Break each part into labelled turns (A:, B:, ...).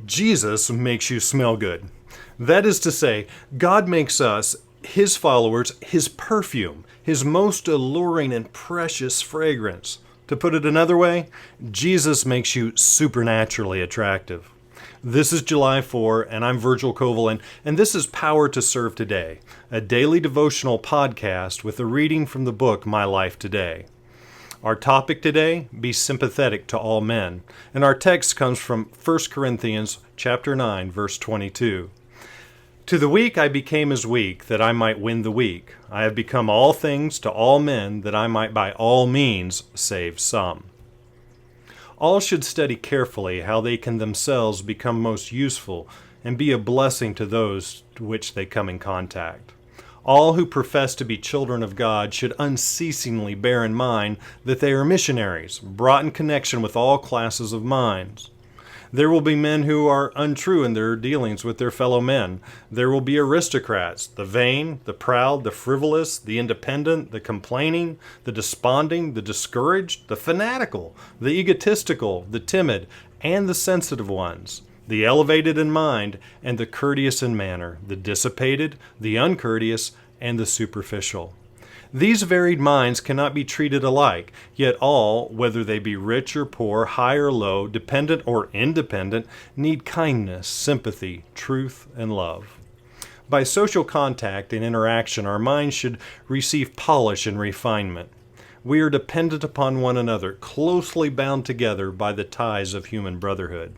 A: Jesus makes you smell good. That is to say, God makes us, His followers, His perfume, His most alluring and precious fragrance. To put it another way, Jesus makes you supernaturally attractive. This is July 4, and I'm Virgil Covel, and this is Power to Serve Today, a daily devotional podcast with a reading from the book My Life Today. Our topic today, be sympathetic to all men, and our text comes from 1 Corinthians chapter 9, verse 22. To the weak I became as weak, that I might win the weak. I have become all things to all men, that I might by all means save some. All should study carefully how they can themselves become most useful and be a blessing to those to which they come in contact. All who profess to be children of God should unceasingly bear in mind that they are missionaries, brought in connection with all classes of minds. There will be men who are untrue in their dealings with their fellow men. There will be aristocrats, the vain, the proud, the frivolous, the independent, the complaining, the desponding, the discouraged, the fanatical, the egotistical, the timid, and the sensitive ones, the elevated in mind and the courteous in manner, the dissipated, the uncourteous, and the superficial. These varied minds cannot be treated alike, yet all, whether they be rich or poor, high or low, dependent or independent, need kindness, sympathy, truth, and love. By social contact and interaction, our minds should receive polish and refinement. We are dependent upon one another, closely bound together by the ties of human brotherhood.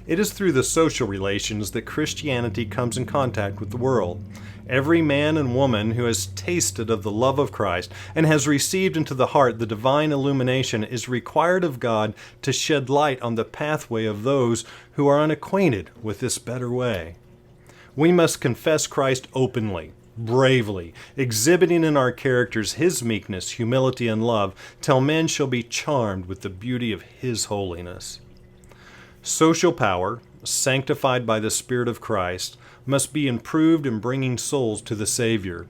A: It is through the social relations that Christianity comes in contact with the world. Every man and woman who has tasted of the love of Christ and has received into the heart the divine illumination is required of God to shed light on the pathway of those who are unacquainted with this better way. We must confess Christ openly, bravely, exhibiting in our characters His meekness, humility, and love, till men shall be charmed with the beauty of His holiness. Social power, sanctified by the Spirit of Christ, must be improved in bringing souls to the Savior.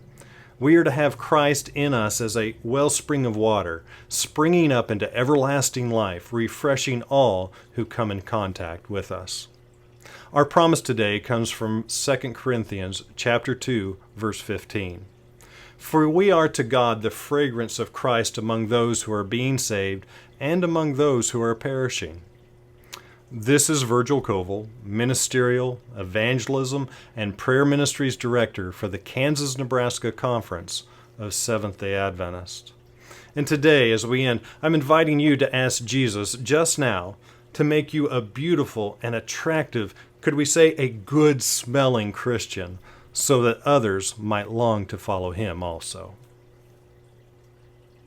A: We are to have Christ in us as a wellspring of water, springing up into everlasting life, refreshing all who come in contact with us. Our promise today comes from 2 Corinthians chapter 2, verse 15. For we are to God the fragrance of Christ among those who are being saved and among those who are perishing. This is Virgil Covel, Ministerial, Evangelism, and Prayer Ministries Director for the Kansas-Nebraska Conference of Seventh-day Adventists. And today, as we end, I'm inviting you to ask Jesus just now to make you a beautiful and attractive, could we say a good-smelling Christian, so that others might long to follow Him also.